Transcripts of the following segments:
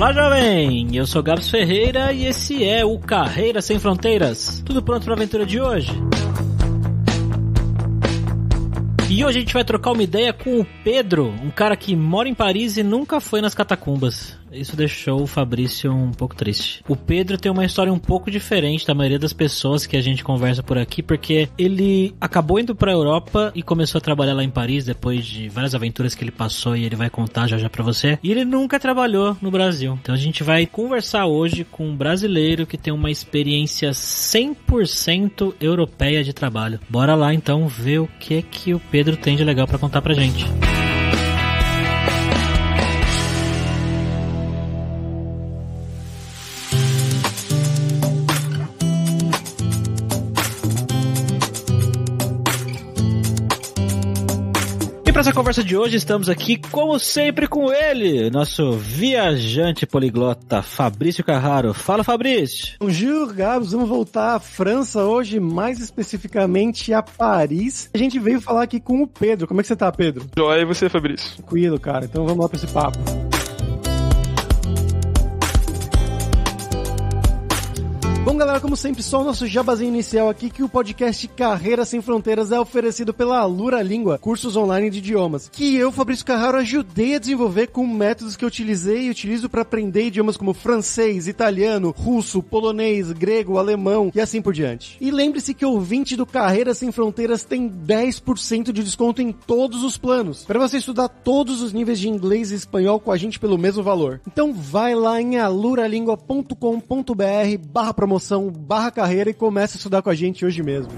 Fala, jovem! Eu sou Gabs Ferreira e esse é o Carreira Sem Fronteiras. Tudo pronto para a aventura de hoje? E hoje a gente vai trocar uma ideia com o Pedro, um cara que mora em Paris e nunca foi nas catacumbas. Isso deixou o Fabrício um pouco triste. O Pedro tem uma história um pouco diferente da maioria das pessoas que a gente conversa por aqui, porque ele acabou indo pra Europa e começou a trabalhar lá em Paris depois de várias aventuras que ele passou e ele vai contar já pra você. E ele nunca trabalhou no Brasil. Então a gente vai conversar hoje com um brasileiro que tem uma experiência 100% europeia de trabalho. Bora lá então ver o que o Pedro tem de legal pra contar pra gente. Para essa conversa de hoje, estamos aqui, como sempre, com ele, nosso viajante poliglota, Fabrício Carraro. Fala, Fabrício! Bonjour, Gabs. Vamos voltar à França hoje, mais especificamente a Paris. A gente veio falar aqui com o Pedro. Como é que você tá, Pedro? Joia, e você, Fabrício? Tranquilo, cara. Então vamos lá para esse papo. Bom, galera, como sempre, só o nosso jabazinho inicial aqui, que o podcast Carreira Sem Fronteiras é oferecido pela Alura Língua, cursos online de idiomas, que eu, Fabrício Carraro, ajudei a desenvolver com métodos que eu utilizei e utilizo para aprender idiomas como francês, italiano, russo, polonês, grego, alemão e assim por diante. E lembre-se que o ouvinte do Carreira Sem Fronteiras tem 10% de desconto em todos os planos, para você estudar todos os níveis de inglês e espanhol com a gente pelo mesmo valor. Então vai lá em aluralingua.com.br/promoção/carreira e começa a estudar com a gente hoje mesmo.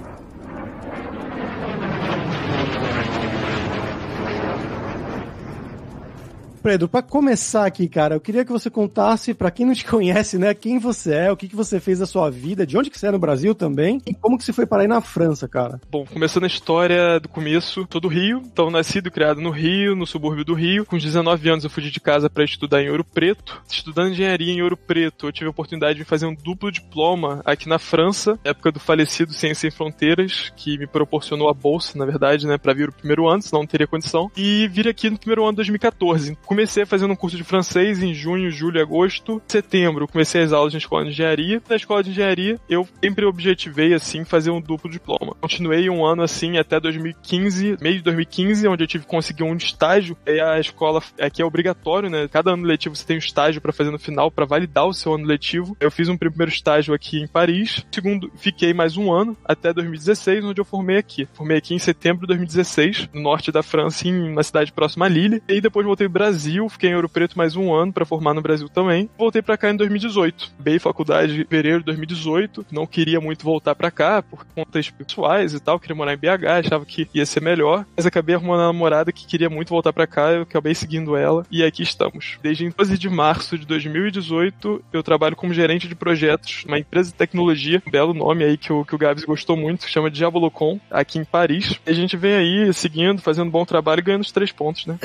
Pedro, pra começar aqui, cara, eu queria que você contasse, pra quem não te conhece, né, quem você é, o que você fez da sua vida, de onde que você é no Brasil também, e como que você foi parar aí na França, cara. Bom, começando a história do começo, sou do Rio, então nascido e criado no Rio, no subúrbio do Rio. Com 19 anos eu fugi de casa pra estudar em Ouro Preto. Estudando engenharia em Ouro Preto, eu tive a oportunidade de fazer um duplo diploma aqui na França, época do falecido Ciências Sem Fronteiras, que me proporcionou a bolsa, na verdade, né, pra vir o primeiro ano, senão não teria condição, e vir aqui no primeiro ano de 2014. Comecei fazendo um curso de francês em junho, julho, agosto. Em setembro, comecei as aulas na escola de engenharia. Na escola de engenharia, eu sempre objetivei, assim, fazer um duplo diploma. Continuei um ano, assim, até 2015, meio de 2015, onde eu tive que conseguir um estágio. E a escola aqui é obrigatório, né? Cada ano letivo você tem um estágio pra fazer no final, pra validar o seu ano letivo. Eu fiz um primeiro estágio aqui em Paris. Segundo, fiquei mais um ano, até 2016, onde eu formei aqui. Formei aqui em setembro de 2016, no norte da França, em uma cidade próxima a Lille. E depois voltei ao Brasil, fiquei em Ouro Preto mais um ano pra formar no Brasil também. Voltei pra cá em 2018. Acabei faculdade em fevereiro de 2018. Não queria muito voltar pra cá por contas pessoais e tal. Queria morar em BH, achava que ia ser melhor. Mas acabei arrumando uma namorada que queria muito voltar pra cá. Eu acabei seguindo ela e aqui estamos. Desde 12 de março de 2018, eu trabalho como gerente de projetos numa empresa de tecnologia. Um belo nome aí que o Gabs gostou muito, que chama Diabolocom, aqui em Paris. E a gente vem aí seguindo, fazendo um bom trabalho e ganhando os 3 pontos, né?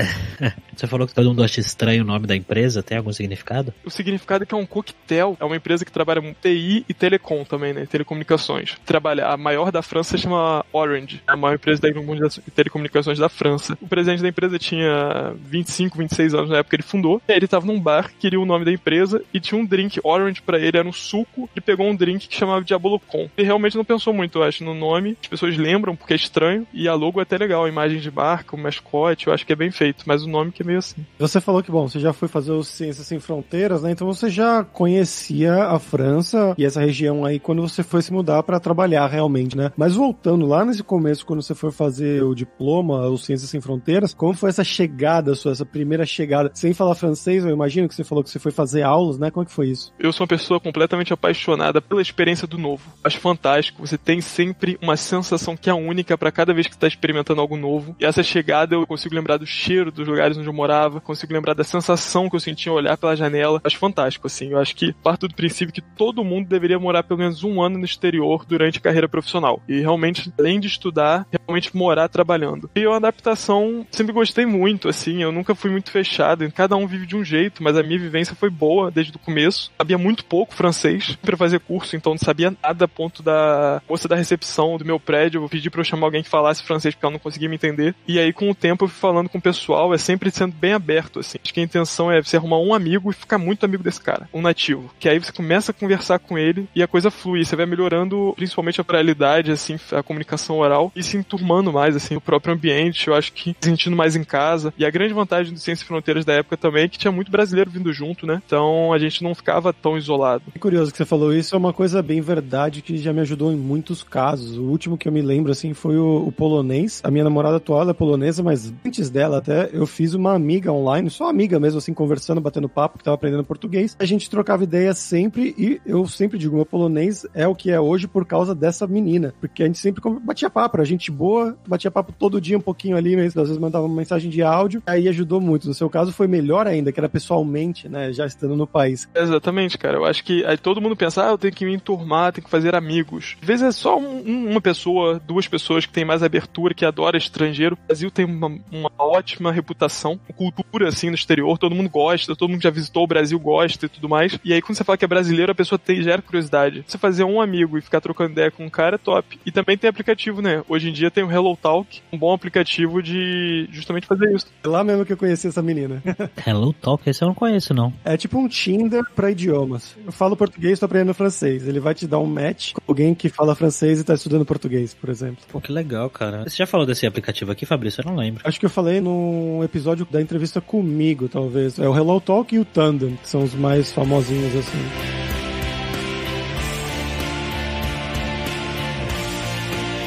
Você falou que todo mundo acha estranho o nome da empresa, tem algum significado? O significado é que é um coquetel, é uma empresa que trabalha com TI e telecom também, né, telecomunicações. A maior da França se chama Orange, é a maior empresa de telecomunicações da França. O presidente da empresa tinha 25, 26 anos na época que ele fundou, e aí ele tava num bar, queria o nome da empresa, e tinha um drink Orange pra ele, era um suco, ele pegou um drink que chamava Diabolocom. Ele realmente não pensou muito, eu acho, no nome, as pessoas lembram porque é estranho, e a logo é até legal, a imagem de marca, o mascote, eu acho que é bem feito, mas o nome que é meio assim. Você falou que, bom, você já foi fazer o Ciências Sem Fronteiras, né? Então você já conhecia a França e essa região aí quando você foi se mudar pra trabalhar realmente, né? Mas voltando lá nesse começo, quando você foi fazer o diploma, o Ciências Sem Fronteiras, como foi essa chegada sua, essa primeira chegada? Sem falar francês, eu imagino que você falou que você foi fazer aulas, né? Como é que foi isso? Eu sou uma pessoa completamente apaixonada pela experiência do novo. Acho fantástico. Você tem sempre uma sensação que é única pra cada vez que você tá experimentando algo novo. E essa chegada eu consigo lembrar do cheiro dos lugares onde eu morava, consigo lembrar da sensação que eu sentia ao olhar pela janela. Acho fantástico, assim. Eu acho que parto do princípio que todo mundo deveria morar pelo menos um ano no exterior durante a carreira profissional. E realmente, além de estudar, realmente morar trabalhando. E a adaptação, sempre gostei muito, assim. Eu nunca fui muito fechado. Cada um vive de um jeito, mas a minha vivência foi boa desde o começo. Sabia muito pouco francês pra fazer curso, então não sabia nada a ponto da moça da recepção do meu prédio. Eu pedi pra eu chamar alguém que falasse francês porque ela não conseguia me entender. E aí, com o tempo, eu fui falando com o pessoal, sempre sendo bem aberto aberto, assim. Acho que a intenção é você arrumar um amigo e ficar muito amigo desse cara, um nativo. Que aí você começa a conversar com ele e a coisa flui. Você vai melhorando principalmente a oralidade, assim, a comunicação oral e se enturmando mais, assim, o próprio ambiente. Eu acho que se sentindo mais em casa. E a grande vantagem do Ciência e Fronteiras da época também é que tinha muito brasileiro vindo junto, né? Então a gente não ficava tão isolado. É curioso que você falou isso, é uma coisa bem verdade que já me ajudou em muitos casos. O último que eu me lembro, assim, foi o polonês. A minha namorada atual é polonesa, mas antes dela até, eu fiz uma amiga online, só amiga mesmo, assim, conversando, batendo papo, que tava aprendendo português. A gente trocava ideia sempre e eu sempre digo, meu polonês é o que é hoje por causa dessa menina. Porque a gente sempre batia papo, era gente boa, batia papo todo dia um pouquinho ali, mesmo, às vezes mandava uma mensagem de áudio, aí ajudou muito. No seu caso foi melhor ainda, que era pessoalmente, né, já estando no país. Exatamente, cara. Eu acho que aí todo mundo pensa, eu tenho que me enturmar, tenho que fazer amigos. Às vezes é só uma pessoa, duas pessoas que tem mais abertura, que adora estrangeiro. O Brasil tem uma ótima reputação, cultura, assim, no exterior, todo mundo gosta, todo mundo que já visitou o Brasil gosta e tudo mais. E aí quando você fala que é brasileiro, a pessoa gera curiosidade. Você fazer um amigo e ficar trocando ideia com um cara é top. E também tem aplicativo, né? Hoje em dia tem o Hello Talk, um bom aplicativo de justamente fazer isso. É lá mesmo que eu conheci essa menina. Hello Talk, esse eu não conheço, não. É tipo um Tinder pra idiomas. Eu falo português, tô aprendendo francês. Ele vai te dar um match com alguém que fala francês e tá estudando português, por exemplo. Pô, que legal, cara. Você já falou desse aplicativo aqui, Fabrício? Eu não lembro. Acho que eu falei num episódio da entrevista comigo, talvez. É o Hello Talk e o Tandem, que são os mais famosinhos, assim.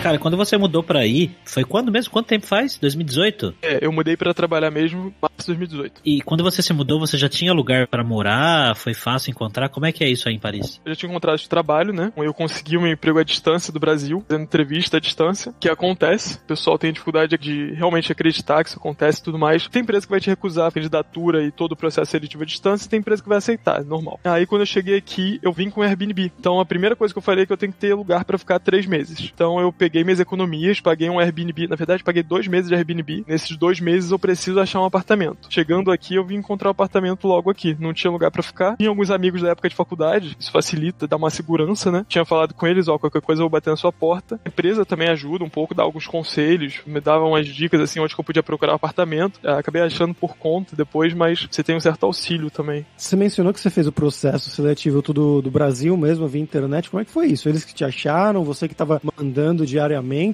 Cara, quando você mudou pra aí, foi quando mesmo? Quanto tempo faz? 2018? Eu mudei pra trabalhar mesmo em março de 2018. E quando você se mudou, você já tinha lugar pra morar? Foi fácil encontrar? Como é que é isso aí em Paris? Eu já tinha um contrato de trabalho, né? Eu consegui um emprego à distância do Brasil, fazendo entrevista à distância, que acontece. O pessoal tem dificuldade de realmente acreditar que isso acontece e tudo mais. Tem empresa que vai te recusar a candidatura e todo o processo seletivo à distância, e tem empresa que vai aceitar, é normal. Aí quando eu cheguei aqui, eu vim com o Airbnb. Então a primeira coisa que eu falei é que eu tenho que ter lugar pra ficar 3 meses. Então eu peguei minhas economias, paguei um Airbnb, na verdade paguei 2 meses de Airbnb. Nesses 2 meses eu preciso achar um apartamento. Chegando aqui, eu vim encontrar um apartamento logo aqui. Não tinha lugar pra ficar. Tinha alguns amigos da época de faculdade, isso facilita, dá uma segurança, né? Tinha falado com eles, qualquer coisa eu vou bater na sua porta. A empresa também ajuda um pouco, dá alguns conselhos, me dava umas dicas assim, onde que eu podia procurar um apartamento. Acabei achando por conta depois, mas você tem um certo auxílio também. Você mencionou que você fez o processo seletivo tudo do Brasil mesmo, via internet. Como é que foi isso? Eles que te acharam, você que tava mandando diariamente?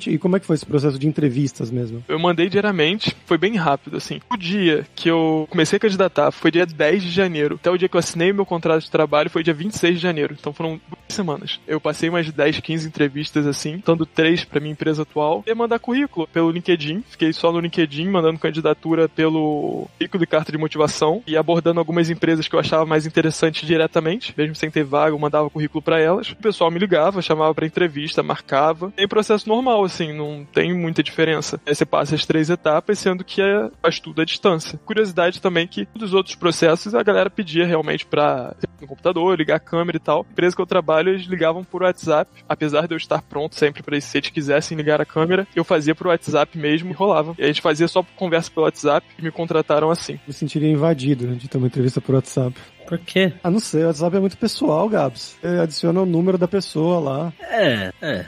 E como é que foi esse processo de entrevistas mesmo? Eu mandei diariamente, foi bem rápido, assim. O dia que eu comecei a candidatar foi dia 10 de janeiro. Até o dia que eu assinei o meu contrato de trabalho foi dia 26 de janeiro. Então foram 2 semanas. Eu passei umas 10, 15 entrevistas, assim, dando 3 pra minha empresa atual. E mandar currículo pelo LinkedIn. Fiquei só no LinkedIn, mandando candidatura pelo currículo e carta de motivação. E abordando algumas empresas que eu achava mais interessantes diretamente. Mesmo sem ter vaga, eu mandava currículo pra elas. O pessoal me ligava, chamava pra entrevista, marcava. E processo normal, assim, não tem muita diferença. Aí você passa as 3 etapas, sendo que faz tudo à distância. Curiosidade também que dos outros processos a galera pedia realmente pra no computador, ligar a câmera e tal. A empresa que eu trabalho, eles ligavam por WhatsApp. Apesar de eu estar pronto sempre pra isso, se eles quisessem ligar a câmera, eu fazia por WhatsApp mesmo e rolava. E a gente fazia só conversa pelo WhatsApp e me contrataram assim. Me sentiria invadido, né, de ter uma entrevista por WhatsApp. Por quê? Ah, não sei, o WhatsApp é muito pessoal, Gabs. Você adiciona o número da pessoa lá.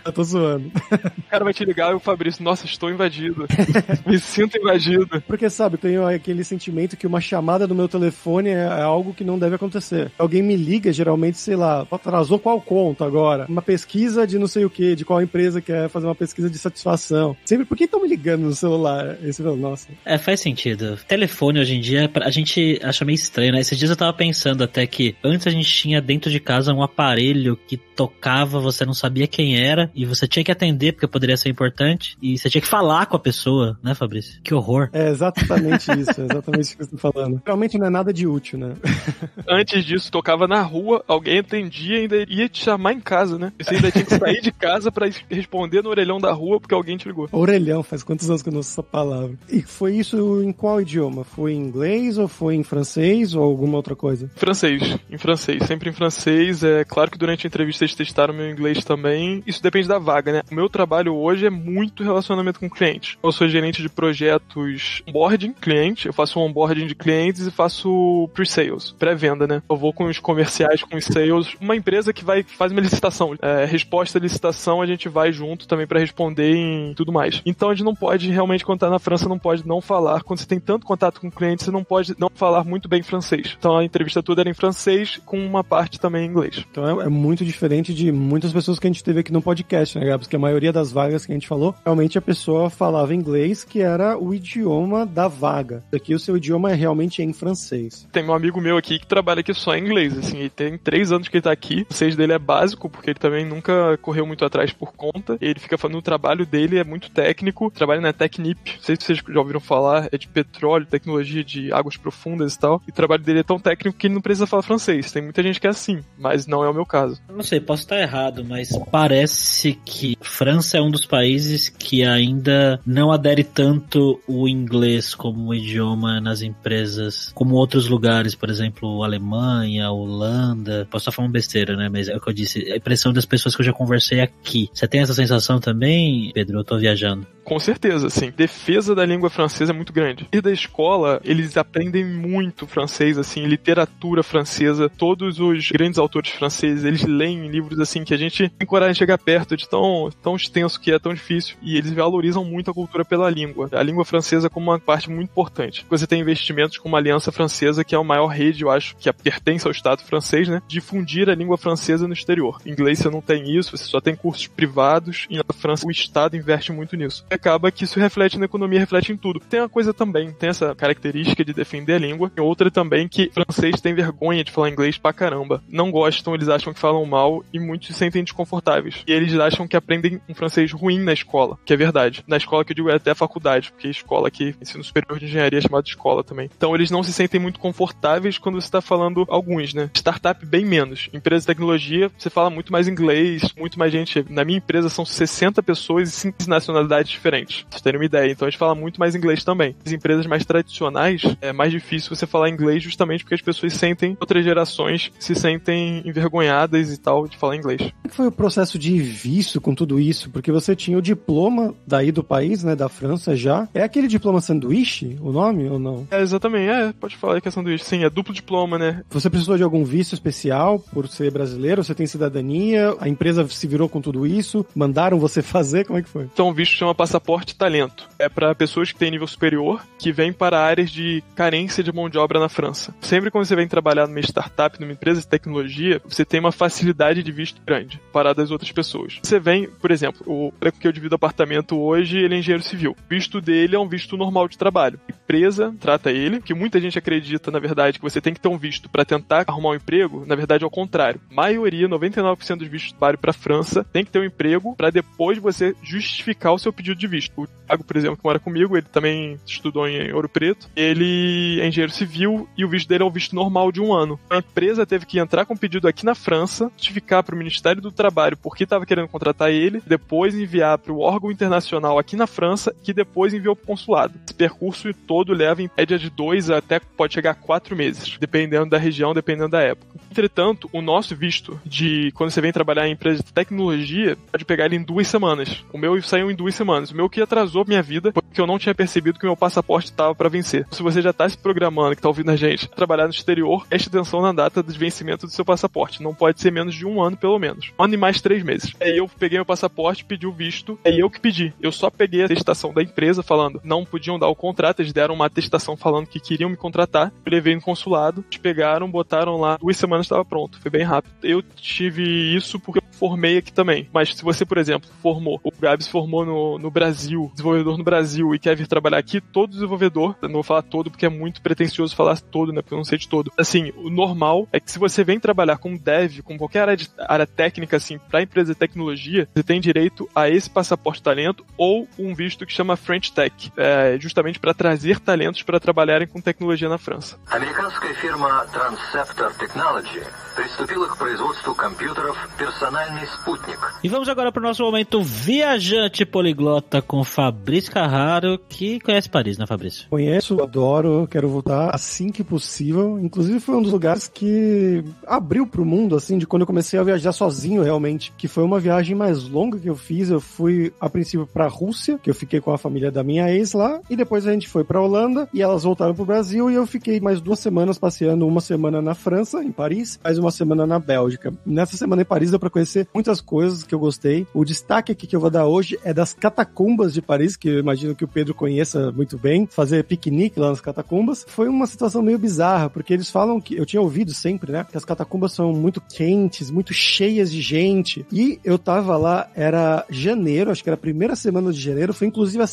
Eu tô zoando. O cara vai te ligar e o Fabrício, nossa, estou invadido. Me sinto invadido. Porque, sabe, tenho aquele sentimento que uma chamada do meu telefone é algo que não deve acontecer. Alguém me liga, geralmente, sei lá, atrasou qual conta agora? Uma pesquisa de não sei o que, de qual empresa quer fazer uma pesquisa de satisfação. Sempre, por que estão me ligando no celular? Aí você fala, nossa. Faz sentido. Telefone hoje em dia, a gente acha meio estranho, né? Esses dias eu tava pensando até que antes a gente tinha dentro de casa um aparelho que tocava, você não sabia quem era e você tinha que atender porque poderia ser importante e você tinha que falar com a pessoa, né, Fabrício? Que horror. É exatamente isso, é exatamente isso que você tá falando. Realmente não é nada de útil, né? Antes disso, tocava na rua, alguém atendia e ainda ia te chamar em casa, né? Você ainda tinha que sair de casa pra responder no orelhão da rua porque alguém te ligou. Orelhão, faz quantos anos que eu não uso essa palavra? E foi isso em qual idioma? Foi em inglês ou foi em francês ou alguma outra coisa? Em francês, sempre em francês. É claro que durante a entrevista eles testaram meu inglês também. Isso depende da vaga, né? O meu trabalho hoje é muito relacionamento com cliente. Eu sou gerente de projetos onboarding cliente, eu faço um onboarding de clientes e faço pre-sales, pré-venda, né? Eu vou com os comerciais, com os sales. Uma empresa que faz uma licitação. Resposta à licitação, a gente vai junto também pra responder em tudo mais. Então a gente não pode realmente, quando tá na França, não pode não falar. Quando você tem tanto contato com o cliente, você não pode não falar muito bem francês. Então a entrevista toda era em francês, com uma parte também em inglês. Então é muito diferente de muitas pessoas que a gente teve aqui no podcast, né, Gabs? Que a maioria das vagas que a gente falou, realmente a pessoa falava inglês, que era o idioma da vaga. Aqui o seu idioma realmente é em francês. Tem um amigo meu aqui que trabalha aqui só em inglês, assim, ele tem 3 anos que ele tá aqui, o francês dele é básico, porque ele também nunca correu muito atrás por conta, ele fica falando, o trabalho dele é muito técnico, trabalha na Technip, não sei se vocês já ouviram falar, é de petróleo, tecnologia de águas profundas e tal, e o trabalho dele é tão técnico que ele não precisa falar francês, tem muita gente que é assim, mas não é o meu caso. Eu não sei, posso estar errado, mas parece que França é um dos países que ainda não adere tanto o inglês como idioma nas empresas, como outros lugares, por exemplo, Alemanha, Holanda. Posso estar falando besteira, né? Mas é o que eu disse, a impressão das pessoas que eu já conversei aqui. Você tem essa sensação também, Pedro? Eu tô viajando. Com certeza, sim. Defesa da língua francesa é muito grande. E da escola, eles aprendem muito francês, assim, literatura francesa. Todos os grandes autores franceses, eles leem livros, assim, que a gente tem coragem de chegar perto, de tão extenso que é, tão difícil. E eles valorizam muito a cultura pela língua. A língua francesa como uma parte muito importante. Você tem investimentos como a Aliança Francesa, que é a maior rede, eu acho, que pertence ao Estado francês, né? Difundir a língua francesa no exterior. Em inglês você não tem isso, você só tem cursos privados. E na França o Estado investe muito nisso. Acaba que isso reflete na economia, reflete em tudo. Tem uma coisa também, tem essa característica de defender a língua, e outra também que francês tem vergonha de falar inglês pra caramba. Não gostam, eles acham que falam mal e muitos se sentem desconfortáveis. E eles acham que aprendem um francês ruim na escola, que é verdade. Na escola que eu digo é até a faculdade, porque a escola aqui, ensino superior de engenharia é chamado de escola também. Então eles não se sentem muito confortáveis quando você tá falando alguns, né? Startup bem menos. Empresa de tecnologia, você fala muito mais inglês, muito mais gente. Na minha empresa são 60 pessoas e 5 nacionalidades diferentes. Pra vocês terem uma ideia. Então a gente fala muito mais inglês também. As empresas mais tradicionais, é mais difícil você falar inglês justamente porque as pessoas sentem, outras gerações se sentem envergonhadas e tal de falar inglês. Como foi o processo de visto com tudo isso? Porque você tinha o diploma daí do país, né, da França já. É aquele diploma sanduíche, o nome ou não? É, exatamente. Pode falar que é sanduíche. Sim, é duplo diploma, né? Você precisou de algum visto especial por ser brasileiro? Você tem cidadania? A empresa se virou com tudo isso? Mandaram você fazer? Como é que foi? Então o visto chama passaporte talento. É para pessoas que têm nível superior, que vêm para áreas de carência de mão de obra na França. Sempre quando você vem trabalhar numa startup, numa empresa de tecnologia, você tem uma facilidade de visto grande para das outras pessoas. Você vem, por exemplo, o colega que eu divido apartamento hoje, ele é engenheiro civil. O visto dele é um visto normal de trabalho. A empresa trata ele, que muita gente acredita, na verdade, que você tem que ter um visto para tentar arrumar um emprego, na verdade é o contrário. Maioria, 99% dos vistos de trabalho para a França, tem que ter um emprego para depois você justificar o seu pedido de visto. O Thiago, por exemplo, que mora comigo, ele também estudou em Ouro Preto, ele é engenheiro civil e o visto dele é um visto normal de 1 ano. A empresa teve que entrar com um pedido aqui na França, justificar para o Ministério do Trabalho porque estava querendo contratar ele, depois enviar para o órgão internacional aqui na França, que depois enviou para o consulado. Esse percurso todo leva em média de 2 até pode chegar a 4 meses, dependendo da região, dependendo da época. Entretanto, o nosso visto de quando você vem trabalhar em empresa de tecnologia, pode pegar ele em 2 semanas. O meu saiu em 2 semanas. O meu que atrasou minha vida, porque eu não tinha percebido que o meu passaporte estava para vencer. Se você já está se programando, que está ouvindo a gente, trabalhar no exterior, preste atenção na data de vencimento do seu passaporte. Não pode ser menos de 1 ano, pelo menos. 1 ano e mais 3 meses. Aí eu peguei meu passaporte, pedi o visto, é eu que pedi. Eu só peguei a atestação da empresa falando, não podiam dar o contrato, eles deram uma atestação falando que queriam me contratar. Eu levei no consulado, eles pegaram, botaram lá, 2 semanas estava pronto. Foi bem rápido. Eu tive isso porque eu formei aqui também. Mas se você, por exemplo, o Gabs formou no Brasil, desenvolvedor no Brasil e quer vir trabalhar aqui, todo desenvolvedor, eu não vou falar todo porque é muito pretencioso falar todo, né, porque eu não sei de todo. Assim, o normal é que se você vem trabalhar como dev, com qualquer área técnica, assim, pra empresa de tecnologia, você tem direito a esse passaporte talento ou um visto que chama French Tech, justamente para trazer talentos para trabalharem com tecnologia na França. Американская фирма Transceptor Technology приступила к производству компьютеров персонального E vamos agora para o nosso momento viajante poliglota com Fabrício Carraro, que conhece Paris, né, Fabrício? Conheço, adoro, quero voltar assim que possível. Inclusive foi um dos lugares que abriu pro mundo, assim, de quando eu comecei a viajar sozinho, realmente. Que foi uma viagem mais longa que eu fiz. Eu fui, a princípio, pra Rússia, que eu fiquei com a família da minha ex lá, e depois a gente foi pra Holanda, e elas voltaram pro Brasil, e eu fiquei mais 2 semanas passeando, uma semana na França, em Paris, mais uma semana na Bélgica. Nessa semana em Paris deu pra conhecer muitas coisas que eu gostei. O destaque aqui que eu vou dar hoje é das catacumbas de Paris, que eu imagino que o Pedro conheça muito bem, fazer piquenique lá nas catacumbas. Foi uma situação meio bizarra, porque eles falam que, eu tinha ouvido sempre, né, que as catacumbas são muito quentes, muito cheias de gente, e eu tava lá, era janeiro, acho que era a primeira semana de janeiro, foi inclusive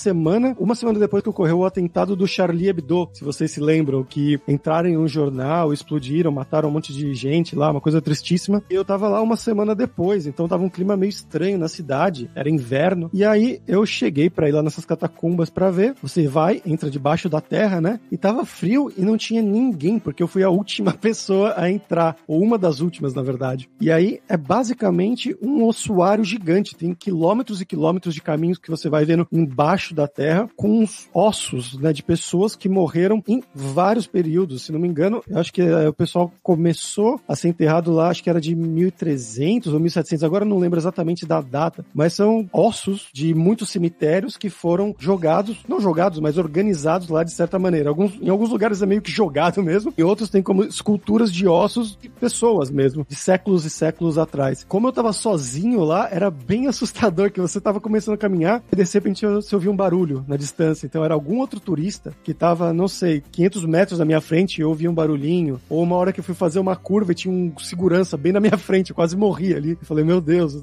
uma semana depois que ocorreu o atentado do Charlie Hebdo, se vocês se lembram, que entraram em um jornal, explodiram, mataram um monte de gente lá, uma coisa tristíssima, e eu tava lá uma semana depois, então tava um clima meio estranho na cidade, era inverno, e aí eu cheguei pra ir lá nessas catacumbas pra ver, você vai, entra debaixo da terra, né, e tava frio e não tinha ninguém, porque eu fui a última pessoa a entrar, ou uma das últimas, na verdade. E aí é basicamente um ossuário gigante, tem quilômetros e quilômetros de caminhos que você vai vendo embaixo da terra, com os ossos, né, de pessoas que morreram em vários períodos. Se não me engano, eu acho que o pessoal começou a ser enterrado lá, acho que era de 1300 ou 1700, agora eu não lembro exatamente da data, mas são ossos de muitos cemitérios que foram jogados, não jogados, mas organizados lá de certa maneira. Em alguns lugares é meio que jogado mesmo, e outros tem como esculturas de ossos de pessoas mesmo, de séculos e séculos atrás. Como eu tava sozinho lá, era bem assustador, que você tava começando a caminhar e de repente você ouvia um barulho na distância. Então era algum outro turista que tava, não sei, 500 metros na minha frente e eu ouvia um barulhinho, ou uma hora que eu fui fazer uma curva e tinha um segurança bem na minha frente, eu quase morri ali. Eu falei, meu Deus,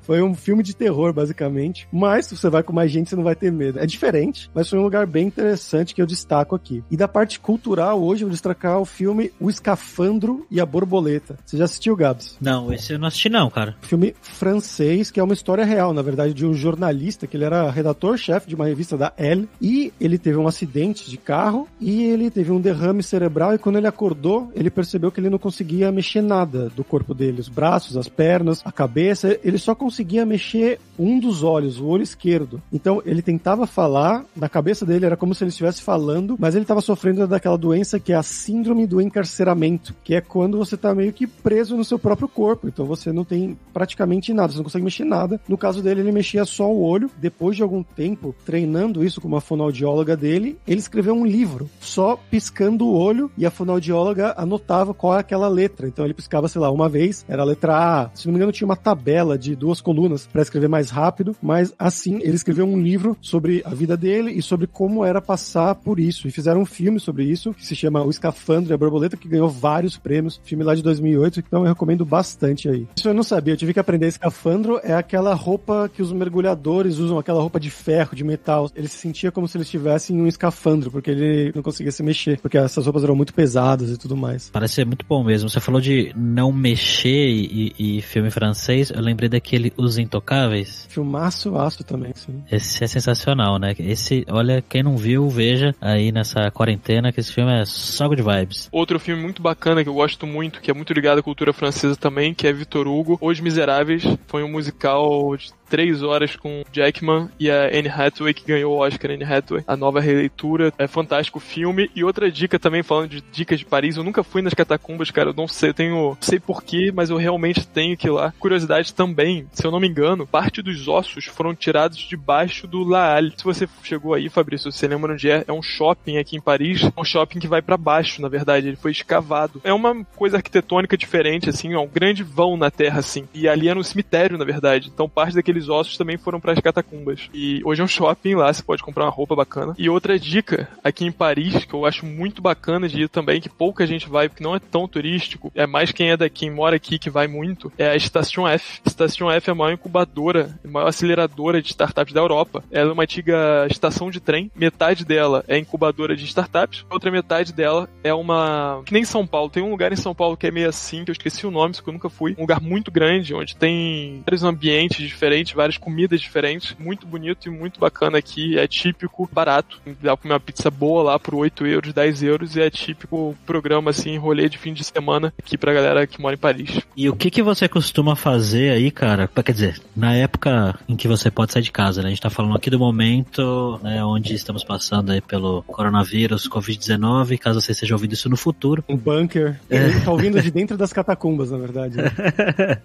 foi um filme de terror, basicamente. Mas se você vai com mais gente, você não vai ter medo. É diferente, mas foi um lugar bem interessante que eu destaco aqui. E da parte cultural, hoje eu vou destacar o filme O Escafandro e a Borboleta. Você já assistiu, Gabs? Não, esse eu não assisti não, cara. Filme francês, que é uma história real, na verdade, de um jornalista, que ele era redator-chefe de uma revista da Elle, e ele teve um acidente de carro, e ele teve um derrame cerebral, e quando ele acordou, ele percebeu que ele não conseguia mexer nada do corpo dele, os braços, as pernas, a cabeça, ele só conseguia mexer um dos olhos, o olho esquerdo. Então, ele tentava falar, na cabeça dele era como se ele estivesse falando, mas ele estava sofrendo daquela doença que é a síndrome do encarceramento, que é quando você tá meio que preso no seu próprio corpo, então você não tem praticamente nada, você não consegue mexer nada. No caso dele, ele mexia só o olho. Depois de algum tempo treinando isso com uma fonoaudióloga dele, ele escreveu um livro só piscando o olho, e a fonoaudióloga anotava qual é aquela letra. Então ele piscava, sei lá, uma vez, era a letra A. Se não me engano, tinha uma tabela de 2 colunas para escrever mais rápido, mas assim, ele escreveu um livro sobre a vida dele e sobre como era passar por isso. E fizeram um filme sobre isso, que se chama O Escafandro e a Borboleta, que ganhou vários prêmios, filme lá de 2008, então eu recomendo bastante aí. Isso eu não sabia, eu tive que aprender. Escafandro é aquela roupa que os mergulhadores usam, aquela roupa de ferro, de metal. Ele se sentia como se eles estivessem em um escafandro, porque ele não conseguia se mexer, porque essas roupas eram muito pesadas e tudo mais. Parece ser muito bom mesmo. Você falou de não mexer e filme francês, eu lembrei daquele Os Intocáveis. Filmaço, aço também, sim. Esse é sensacional, né? Esse, olha, quem não viu, veja aí nessa quarentena, que esse filme é só good vibes. Outro filme muito bacana que eu gosto muito, que é muito ligado à cultura francesa também, que é Victor Hugo, Os Miseráveis. Foi um musical de 3 horas com Jackman e a Anne Hathaway, que ganhou o Oscar. Anne Hathaway, a nova releitura. É fantástico o filme. E outra dica também, falando de dicas de Paris, eu nunca fui nas catacumbas, cara, eu não sei, não sei porquê, mas eu realmente tenho que ir lá. Curiosidade também, se eu não me engano, parte dos ossos foram tirados debaixo do La Halle. Se você chegou aí, Fabrício, você lembra onde é? É um shopping aqui em Paris, um shopping que vai pra baixo, na verdade, ele foi escavado. É uma coisa arquitetônica diferente, assim, é um grande vão na terra, assim. E ali era um cemitério, na verdade. Então parte daqueles ossos também foram para as catacumbas. E hoje é um shopping lá, você pode comprar uma roupa bacana. E outra dica, aqui em Paris, que eu acho muito bacana de ir também, que pouca gente vai, porque não é tão turístico, é mais quem é daqui, quem mora aqui que vai muito, é a Station F. A Station F é a maior incubadora, a maior aceleradora de startups da Europa. Ela é uma antiga estação de trem, metade dela é incubadora de startups, a outra metade dela é uma... que nem São Paulo, tem um lugar em São Paulo que é meio assim, que eu esqueci o nome, porque eu nunca fui, um lugar muito grande, onde tem vários ambientes diferentes, diferente, várias comidas diferentes, muito bonito e muito bacana aqui, é típico, barato, dá pra comer uma pizza boa lá por 8 euros, 10 euros, e é típico programa, assim, rolê de fim de semana aqui pra galera que mora em Paris. E o que você costuma fazer aí, cara? Quer dizer, na época em que você pode sair de casa, né? A gente tá falando aqui do momento, né, onde estamos passando aí pelo coronavírus, Covid-19, caso você esteja ouvindo isso no futuro. Um bunker. Ele tá ouvindo de dentro das catacumbas, na verdade. Né?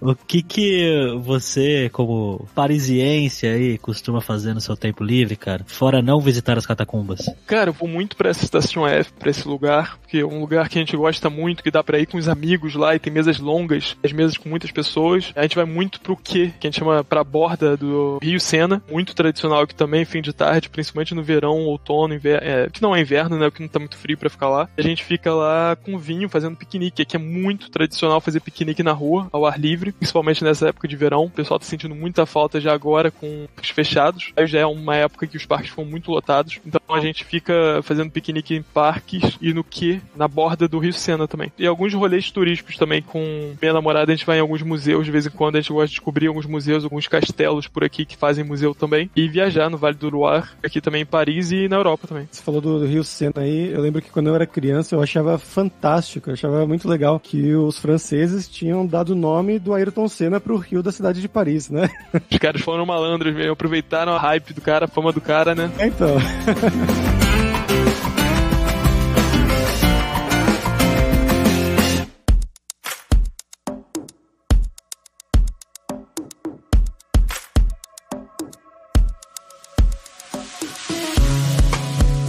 O que você, como parisiense aí, costuma fazer no seu tempo livre, cara? Fora não visitar as catacumbas. Cara, eu vou muito pra essa estação F, pra esse lugar, porque é um lugar que a gente gosta muito, que dá pra ir com os amigos lá, e tem mesas longas, as mesas com muitas pessoas. A gente vai muito pro quê, que a gente chama pra borda do Rio Sena, muito tradicional aqui também, fim de tarde, principalmente no verão, outono, inverno, que não é inverno, né, porque não tá muito frio pra ficar lá. A gente fica lá com vinho, fazendo piquenique, que é muito tradicional fazer piquenique na rua, ao ar livre, principalmente nessa época de verão. O pessoal tá sentindo muita falta já agora com os fechados. Aí já é uma época que os parques ficam muito lotados, então a gente fica fazendo piquenique em parques e no quê, na borda do Rio Sena também. E alguns rolês turísticos também com minha namorada, a gente vai em alguns museus, de vez em quando a gente gosta de descobrir alguns museus, alguns castelos por aqui que fazem museu também, e viajar no Vale do Loire, aqui também em Paris e na Europa também. Você falou do Rio Sena aí, eu lembro que quando eu era criança eu achava fantástico, eu achava muito legal que os franceses tinham dado o nome do Ayrton Senna pro rio da cidade de Paris, né? Os caras foram malandros mesmo, aproveitaram a hype do cara, a fama do cara, né? Então...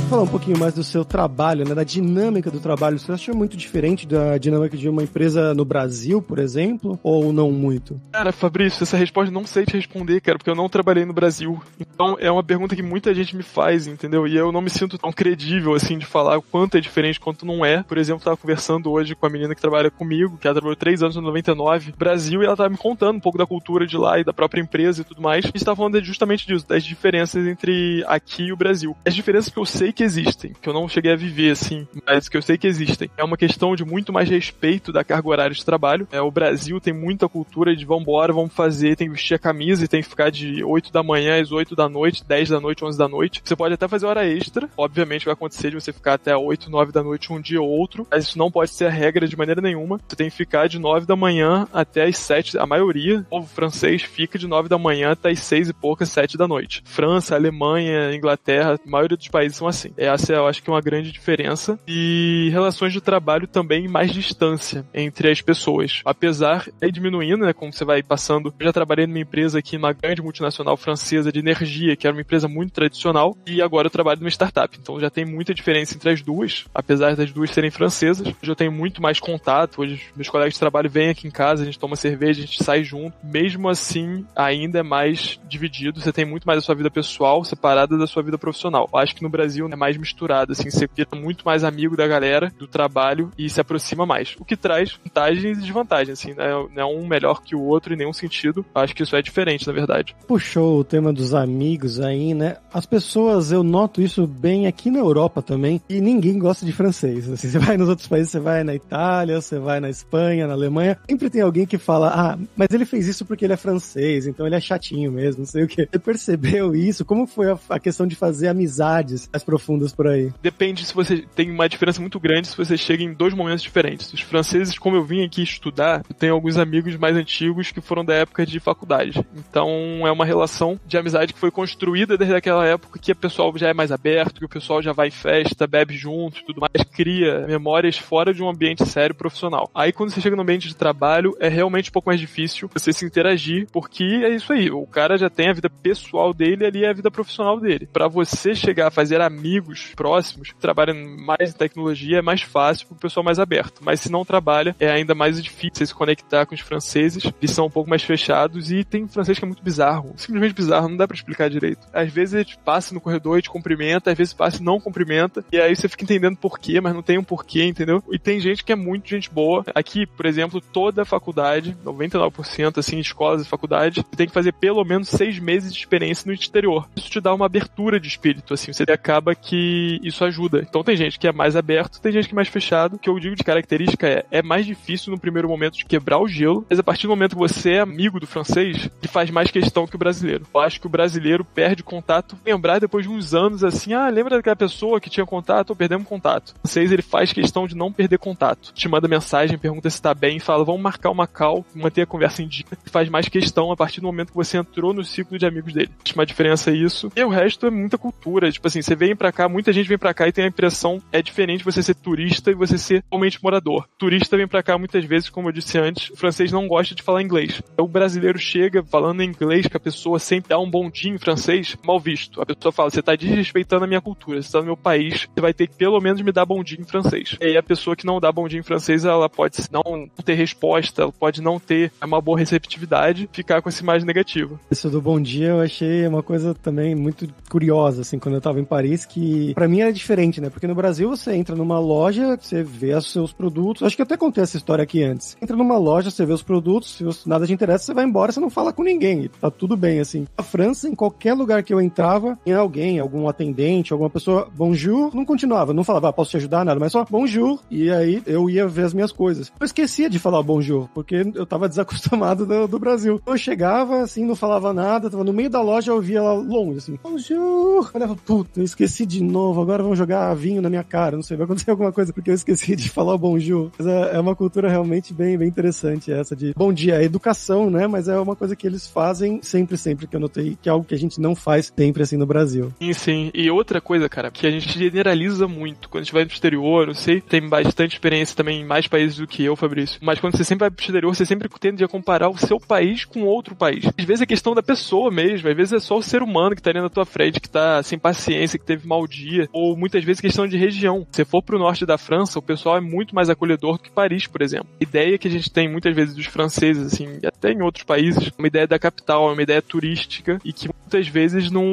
Falar um pouquinho mais do seu trabalho, né, da dinâmica do trabalho. Você acha muito diferente da dinâmica de uma empresa no Brasil, por exemplo, ou não muito? Cara, Fabrício, essa resposta não sei te responder, cara, porque eu não trabalhei no Brasil. Então é uma pergunta que muita gente me faz, entendeu? E eu não me sinto tão credível, assim, de falar o quanto é diferente, quanto não é. Por exemplo, eu tava conversando hoje com a menina que trabalha comigo, que ela trabalhou 3 anos no 99, Brasil, e ela tava me contando um pouco da cultura de lá e da própria empresa e tudo mais. E a gente tava falando justamente disso, das diferenças entre aqui e o Brasil. As diferenças que eu sei que existem, que eu não cheguei a viver, assim, mas que eu sei que existem. É uma questão de muito mais respeito da carga horária de trabalho. O Brasil tem muita cultura de vambora, vamos fazer, tem que vestir a camisa e tem que ficar de 8 da manhã às 8 da noite, 10 da noite, 11 da noite. Você pode até fazer hora extra, obviamente vai acontecer de você ficar até 8, 9 da noite um dia ou outro, mas isso não pode ser a regra de maneira nenhuma. Você tem que ficar de 9 da manhã até as 7, a maioria, o povo francês fica de 9 da manhã até as 6 e poucas, 7 da noite. França, Alemanha, Inglaterra, a maioria dos países são assim. Essa eu acho que é uma grande diferença. E relações de trabalho também, mais distância entre as pessoas. Apesar de diminuindo, né, como você vai passando. Eu já trabalhei numa empresa aqui, numa grande multinacional francesa de energia, que era uma empresa muito tradicional, e agora eu trabalho numa startup. Então já tem muita diferença entre as duas, apesar das duas serem francesas. Hoje eu tenho muito mais contato, hoje meus colegas de trabalho vêm aqui em casa, a gente toma cerveja, a gente sai junto. Mesmo assim, ainda é mais dividido, você tem muito mais a sua vida pessoal separada da sua vida profissional. Eu acho que no Brasil é mais misturado, assim, você vira muito mais amigo da galera, do trabalho, e se aproxima mais. O que traz vantagens e desvantagens, assim, né? Não é um melhor que o outro em nenhum sentido. Eu acho que isso é diferente, na verdade. Puxou o tema dos amigos aí, né? As pessoas, eu noto isso bem aqui na Europa também, e ninguém gosta de francês. Assim, você vai nos outros países, você vai na Itália, você vai na Espanha, na Alemanha, sempre tem alguém que fala, mas ele fez isso porque ele é francês, então ele é chatinho mesmo, não sei o quê. Você percebeu isso? Como foi a questão de fazer amizades mais profundas por aí? Depende se você tem uma diferença muito grande se você chega em 2 momentos diferentes. Os franceses, como eu vim aqui estudar, eu tenho alguns amigos mais antigos que foram da época de faculdade. Então é uma relação de amizade que foi construída desde aquela época, que o pessoal já é mais aberto, que o pessoal já vai em festa, bebe junto, tudo mais, cria memórias fora de um ambiente sério profissional. Aí quando você chega no ambiente de trabalho, é realmente um pouco mais difícil você se interagir, porque é isso aí, o cara já tem a vida pessoal dele, ali é a vida profissional dele. Pra você chegar a fazer amigos próximos, que trabalham mais em tecnologia, é mais fácil pro pessoal mais aberto. Mas se não trabalha, é ainda mais difícil se conectar com os franceses. Eles são um pouco mais fechados e tem francês que é muito bizarro. Simplesmente bizarro, não dá pra explicar direito. Às vezes ele passa no corredor e te cumprimenta, às vezes passa e não cumprimenta, e aí você fica entendendo porquê, mas não tem um porquê, entendeu? E tem gente que é muito gente boa. Aqui, por exemplo, toda a faculdade, 99% assim, escolas e faculdades, tem que fazer pelo menos 6 meses de experiência no exterior. Isso te dá uma abertura de espírito, assim. Você acaba que que isso ajuda. Então tem gente que é mais aberto, tem gente que é mais fechado. O que eu digo de característica é mais difícil no primeiro momento de quebrar o gelo, mas a partir do momento que você é amigo do francês, ele faz mais questão que o brasileiro. Eu acho que o brasileiro perde contato, lembrar depois de uns anos assim, lembra daquela pessoa que tinha contato ou perdemos contato. O francês, ele faz questão de não perder contato. Te manda mensagem, pergunta se tá bem, fala, vamos marcar uma call, manter a conversa em dia. Faz mais questão a partir do momento que você entrou no ciclo de amigos dele. Acho uma diferença isso. E o resto é muita cultura. Tipo assim, você vem pra cá, muita gente vem pra cá e tem a impressão, é diferente você ser turista e você ser realmente morador. Turista vem pra cá muitas vezes, como eu disse antes, o francês não gosta de falar inglês. O brasileiro chega falando em inglês, que a pessoa sempre dá um bom dia em francês, mal visto. A pessoa fala, você tá desrespeitando a minha cultura, você tá no meu país, você vai ter que pelo menos me dar bom dia em francês. E aí a pessoa que não dá bom dia em francês, ela pode não ter resposta, ela pode não ter uma boa receptividade, ficar com essa imagem negativa. Isso do bom dia eu achei uma coisa também muito curiosa, assim, quando eu tava em Paris, que pra mim era diferente, né? Porque no Brasil você entra numa loja, você vê os seus produtos, acho que eu até contei essa história aqui antes. Entra numa loja, você vê os produtos, se nada te interessa, você vai embora, você não fala com ninguém, tá tudo bem, assim. Na França, em qualquer lugar que eu entrava, tinha alguém, algum atendente, alguma pessoa, bonjour, não continuava, não falava, posso te ajudar, nada, mas só bonjour, e aí eu ia ver as minhas coisas. Eu esquecia de falar bonjour, porque eu tava desacostumado do Brasil. Eu chegava, assim, não falava nada, tava no meio da loja, eu ouvia lá longe, assim, bonjour. Eu falava, puta, eu esqueci de novo, agora vão jogar vinho na minha cara, não sei, vai acontecer alguma coisa, porque eu esqueci de falar bonjour. Mas é uma cultura realmente bem interessante essa de bom dia, é educação, né, mas é uma coisa que eles fazem sempre que eu notei, que é algo que a gente não faz sempre assim no Brasil. Sim. E outra coisa, cara, que a gente generaliza muito, quando a gente vai pro exterior, não sei, tem bastante experiência também em mais países do que eu, Fabrício, mas quando você sempre vai pro exterior, você sempre tende a comparar o seu país com outro país. Às vezes é questão da pessoa mesmo, às vezes é só o ser humano que tá ali na tua frente, que tá sem paciência, que teve mau dia, ou muitas vezes questão de região. Se for pro norte da França, o pessoal é muito mais acolhedor do que Paris, por exemplo. A ideia que a gente tem muitas vezes dos franceses, assim, até em outros países, uma ideia da capital, uma ideia turística, e que muitas vezes não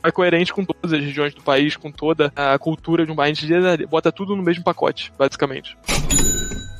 é coerente com todas as regiões do país, com toda a cultura de um país. A gente bota tudo no mesmo pacote, basicamente.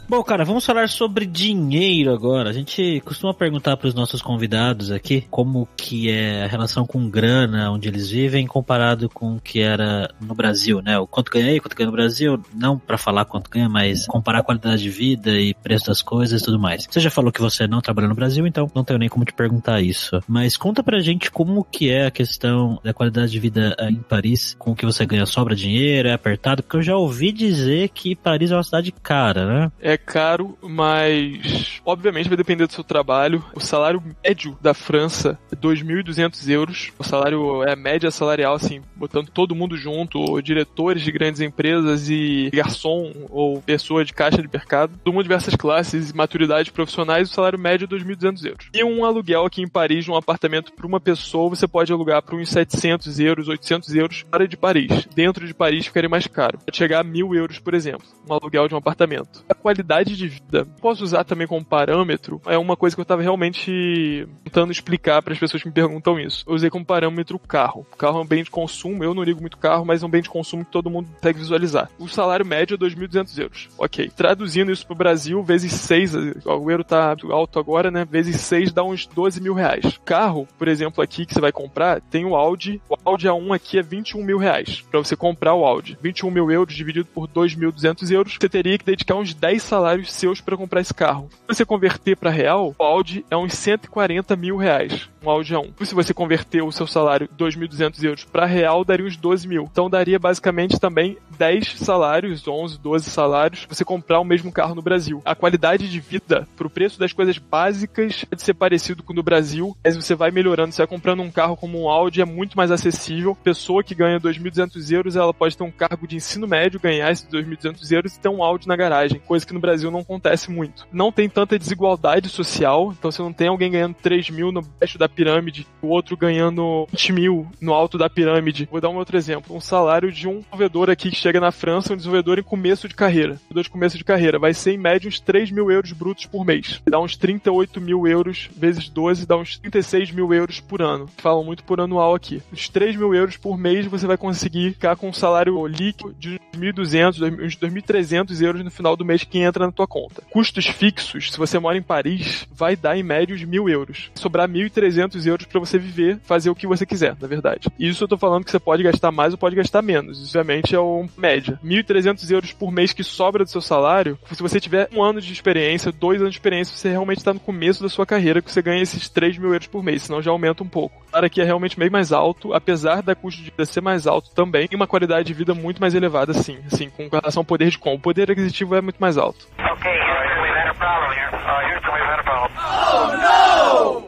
Bom, cara, vamos falar sobre dinheiro agora. A gente costuma perguntar para os nossos convidados aqui como que é a relação com grana, onde eles vivem, comparado com o que era no Brasil, né? O quanto ganha aí, quanto ganha no Brasil, não para falar quanto ganha, mas comparar a qualidade de vida e preço das coisas e tudo mais. Você já falou que você não trabalha no Brasil, então não tenho nem como te perguntar isso. Mas conta pra gente como que é a questão da qualidade de vida em Paris, com o que você ganha, sobra dinheiro, é apertado, porque eu já ouvi dizer que Paris é uma cidade cara, né? É caro, mas obviamente vai depender do seu trabalho. O salário médio da França é 2.200 euros. O salário é a média salarial, assim, botando todo mundo junto, diretores de grandes empresas e garçom ou pessoa de caixa de mercado. Todo mundo de diversas classes e maturidades profissionais, o salário médio é 2.200 euros. E um aluguel aqui em Paris, um apartamento para uma pessoa, você pode alugar por uns 700 euros, 800 euros fora de Paris. Dentro de Paris ficaria mais caro. Pode chegar a 1.000 euros, por exemplo, um aluguel de um apartamento. A qualidade de vida, posso usar também como parâmetro, é uma coisa que eu estava realmente tentando explicar para as pessoas que me perguntam isso. Eu usei como parâmetro o carro. O carro é um bem de consumo, eu não ligo muito carro, mas é um bem de consumo que todo mundo consegue visualizar. O salário médio é 2.200 euros. Ok. Traduzindo isso pro Brasil, vezes 6, o euro tá alto agora, né? Vezes 6 dá uns 12 mil reais. Carro, por exemplo, aqui que você vai comprar, tem o Audi A1 aqui é 21 mil reais. Para você comprar o Audi. 21 mil euros dividido por 2.200 euros, você teria que dedicar uns 10 salários seus para comprar esse carro. Se você converter para real, o Audi é uns 140 mil reais. Um Audi A1. Se você converter o seu salário 2.200 euros para real, daria uns 12 mil. Então daria basicamente também 10 salários, 11, 12 salários, você comprar o mesmo carro no Brasil. A qualidade de vida, pro preço das coisas básicas, pode ser parecido com o do Brasil, mas você vai melhorando. Você vai comprando um carro como um Audi, é muito mais acessível. Pessoa que ganha 2.200 euros, ela pode ter um cargo de ensino médio, ganhar esses 2.200 euros e ter um Audi na garagem, coisa que no Brasil não acontece muito. Não tem tanta desigualdade social, então você não tem alguém ganhando 3 mil no baixo da pirâmide, o outro ganhando 20 mil no alto da pirâmide. Vou dar um outro exemplo. Um salário de um desenvolvedor aqui que chega na França, um desenvolvedor em começo de carreira. Desenvolvedor de começo de carreira. Vai ser em média uns 3 mil euros brutos por mês. Dá uns 38 mil euros vezes 12, dá uns 36 mil euros por ano. Falam muito por anual aqui. Uns 3 mil euros por mês você vai conseguir ficar com um salário líquido de 1.200, uns 2.300 euros no final do mês que entra entra na tua conta. Custos fixos, se você mora em Paris, vai dar em média uns 1.000 euros. Sobrar 1.300 euros pra você viver, fazer o que você quiser, na verdade. Isso eu tô falando que você pode gastar mais ou pode gastar menos. Isso, obviamente, é uma média. 1.300 euros por mês que sobra do seu salário, se você tiver 1 ano de experiência, 2 anos de experiência, você realmente tá no começo da sua carreira, que você ganha esses 3.000 euros por mês, senão já aumenta um pouco. Claro que é realmente bem mais alto, apesar da custo de vida ser mais alto também, e uma qualidade de vida muito mais elevada, sim, com relação ao poder de compra. O poder aquisitivo é muito mais alto.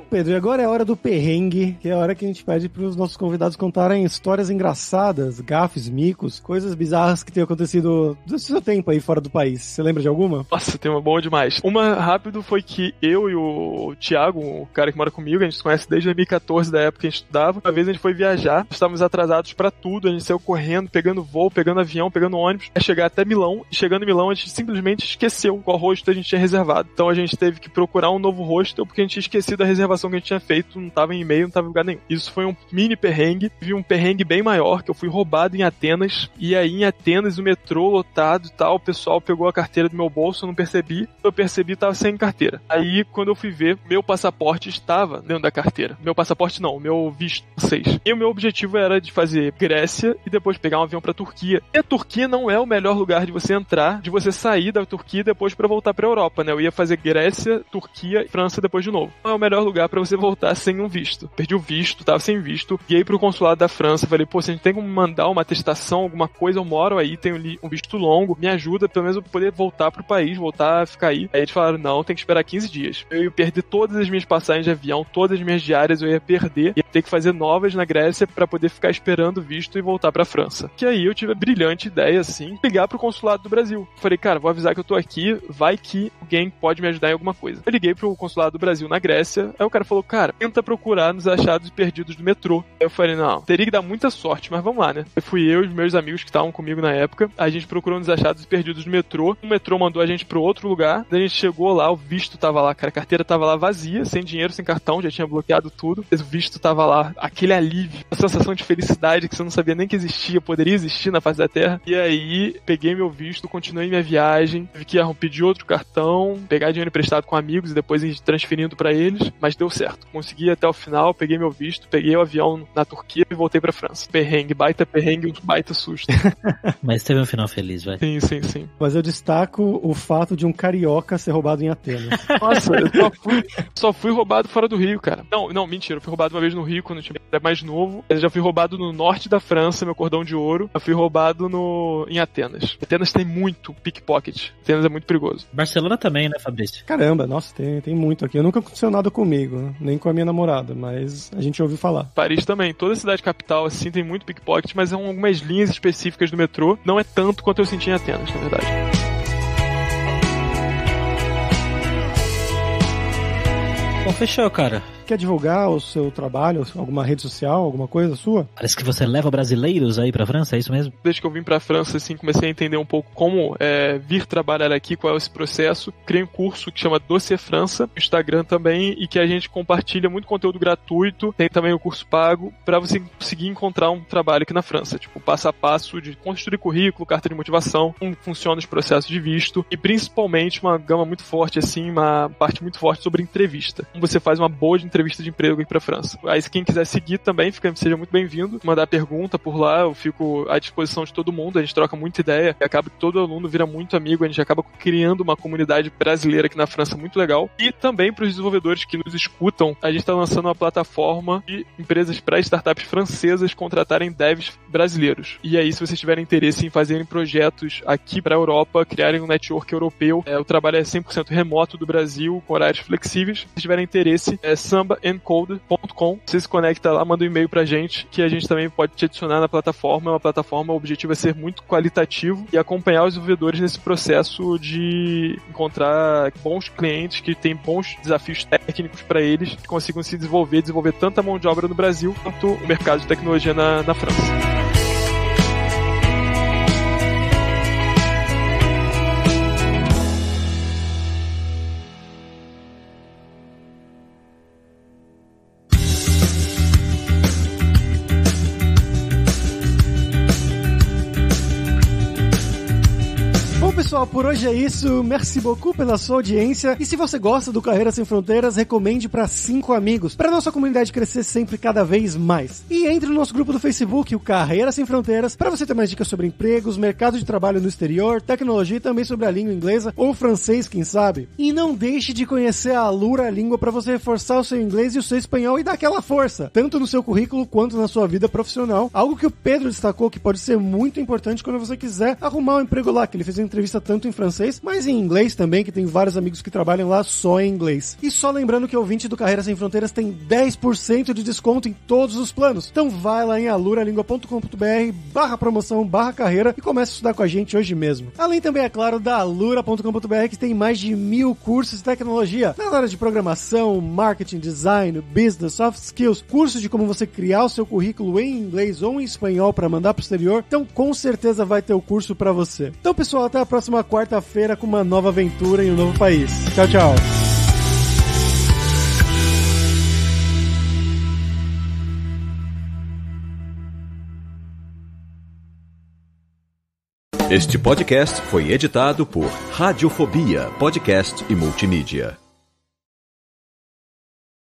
Pedro, e agora é a hora do perrengue, que é a hora que a gente pede para os nossos convidados contarem histórias engraçadas, gafes, micos, coisas bizarras que tenham acontecido do seu tempo aí fora do país. Você lembra de alguma? Nossa, tem uma boa demais. Uma rápido foi que eu e o Thiago, o cara que mora comigo, a gente se conhece desde 2014, da época que a gente estudava. Uma vez a gente foi viajar, estávamos atrasados pra tudo, a gente saiu correndo, pegando voo, pegando avião, pegando ônibus, a chegar até Milão, e chegando em Milão a gente simplesmente esqueceu qual hostel a gente tinha reservado. Então a gente teve que procurar um novo hostel, porque a gente tinha esquecido a reservação que a gente tinha feito, não tava em e-mail, não tava em lugar nenhum. Isso foi um mini perrengue. Vi um perrengue bem maior, que eu fui roubado em Atenas, e aí em Atenas o metrô lotado e tal, o pessoal pegou a carteira do meu bolso, eu não percebi, eu percebi tava sem carteira. Aí quando eu fui ver, meu passaporte estava dentro da carteira. Meu passaporte não, meu visto 6. E o meu objetivo era de fazer Grécia e depois pegar um avião pra Turquia. E a Turquia não é o melhor lugar de você entrar, de você sair da Turquia depois pra voltar pra Europa, né? Eu ia fazer Grécia, Turquia e França depois de novo. Não é o melhor lugar pra você voltar sem um visto. Perdi o visto, tava sem visto. Liguei pro consulado da França, falei, pô, se a gente tem como mandar uma atestação, alguma coisa, eu moro aí, tenho um visto longo, me ajuda, pelo menos eu poder voltar pro país, voltar a ficar aí. Aí eles falaram, não, tem que esperar 15 dias. Eu ia perder todas as minhas passagens de avião, todas as minhas diárias eu ia perder, ia ter que fazer novas na Grécia pra poder ficar esperando o visto e voltar pra França. Que aí eu tive a brilhante ideia, assim, ligar pro consulado do Brasil. Falei, cara, vou avisar que eu tô aqui, vai que alguém pode me ajudar em alguma coisa. Eu liguei pro consulado do Brasil na Grécia, aí o cara falou, cara, tenta procurar nos achados perdidos do metrô. Aí eu falei, não, teria que dar muita sorte, mas vamos lá, né? Eu e os meus amigos que estavam comigo na época, a gente procurou nos achados perdidos do metrô, o metrô mandou a gente pro outro lugar, daí a gente chegou lá, o visto tava lá, cara, a carteira tava lá vazia, sem dinheiro, sem cartão, já tinha bloqueado tudo, mas o visto tava lá, aquele alívio, a sensação de felicidade que você não sabia nem que existia, poderia existir na face da Terra. E aí, peguei meu visto, continuei minha viagem, tive que pedir outro cartão, pegar dinheiro emprestado com amigos e depois ir transferindo pra eles, mas deu certo. Consegui até o final, peguei meu visto, peguei o avião na Turquia e voltei pra França. Perrengue, um baita susto. Mas teve um final feliz, vai. Sim. Mas eu destaco o fato de um carioca ser roubado em Atenas. Nossa, eu só fui roubado fora do Rio, cara. Não, mentira, eu fui roubado uma vez no Rio quando eu era mais novo. Eu já fui roubado no norte da França, meu cordão de ouro. Eu fui roubado em Atenas. Atenas tem muito pickpocket. Atenas é muito perigoso. Barcelona também, né, Fabrício? Caramba, nossa, tem muito aqui. Nunca aconteceu nada comigo, nem com a minha namorada, mas a gente ouviu falar. Paris também. Toda cidade capital, assim, tem muito pickpocket, mas são algumas linhas específicas do metrô. Não é tanto quanto eu senti em Atenas, na verdade. Bom, fechou, cara. Quer divulgar o seu trabalho, alguma rede social, alguma coisa sua? Parece que você leva brasileiros aí pra França, é isso mesmo? Desde que eu vim pra França, assim, comecei a entender um pouco como vir trabalhar aqui, qual é esse processo. Criei um curso que chama Dossiê França, no Instagram também, e que a gente compartilha muito conteúdo gratuito. Tem também o curso pago, pra você conseguir encontrar um trabalho aqui na França. Tipo, passo a passo de construir currículo, carta de motivação, como funciona os processos de visto, e principalmente uma gama muito forte, assim, uma parte muito forte sobre entrevista. Como você faz uma boa entrevista de emprego aqui pra França. Aí se quem quiser seguir também, seja muito bem-vindo. Mandar pergunta por lá, eu fico à disposição de todo mundo, a gente troca muita ideia, e acaba que todo aluno vira muito amigo, a gente acaba criando uma comunidade brasileira aqui na França muito legal. E também para os desenvolvedores que nos escutam, a gente está lançando uma plataforma de empresas para startups francesas contratarem devs brasileiros. E aí, se vocês tiverem interesse em fazerem projetos aqui para a Europa, criarem um network europeu, o trabalho é 100% remoto do Brasil, com horários flexíveis. Se tiverem interesse, é sambaandcode.com. Você se conecta lá, manda um e-mail pra gente, que a gente também pode te adicionar na plataforma. É uma plataforma, o objetivo é ser muito qualitativo e acompanhar os desenvolvedores nesse processo de encontrar bons clientes que têm bons desafios técnicos para eles, que consigam se desenvolver tanta mão de obra no Brasil quanto o mercado de tecnologia na França. pessoal, por hoje é isso. Merci beaucoup pela sua audiência. E se você gosta do Carreira Sem Fronteiras, recomende para 5 amigos, para nossa comunidade crescer sempre cada vez mais. E entre no nosso grupo do Facebook, o Carreira Sem Fronteiras, para você ter mais dicas sobre empregos, mercado de trabalho no exterior, tecnologia e também sobre a língua inglesa ou francês, quem sabe. E não deixe de conhecer a Alura Língua para você reforçar o seu inglês e o seu espanhol e dar aquela força, tanto no seu currículo quanto na sua vida profissional. Algo que o Pedro destacou que pode ser muito importante quando você quiser arrumar um emprego lá, que ele fez uma entrevista tanto em francês, mas em inglês também, que tem vários amigos que trabalham lá só em inglês. E só lembrando que o ouvinte do Carreira Sem Fronteiras tem 10% de desconto em todos os planos. Então vai lá em aluralingua.com.br/promoção/carreira e comece a estudar com a gente hoje mesmo. Além também, é claro, da alura.com.br, que tem mais de 1000 cursos de tecnologia na área de programação, marketing, design, business, soft skills, cursos de como você criar o seu currículo em inglês ou em espanhol para mandar pro exterior. Então com certeza vai ter o curso para você. Então pessoal, até a próxima quarta-feira com uma nova aventura em um novo país. Tchau, tchau. Este podcast foi editado por Radiofobia, podcast e multimídia.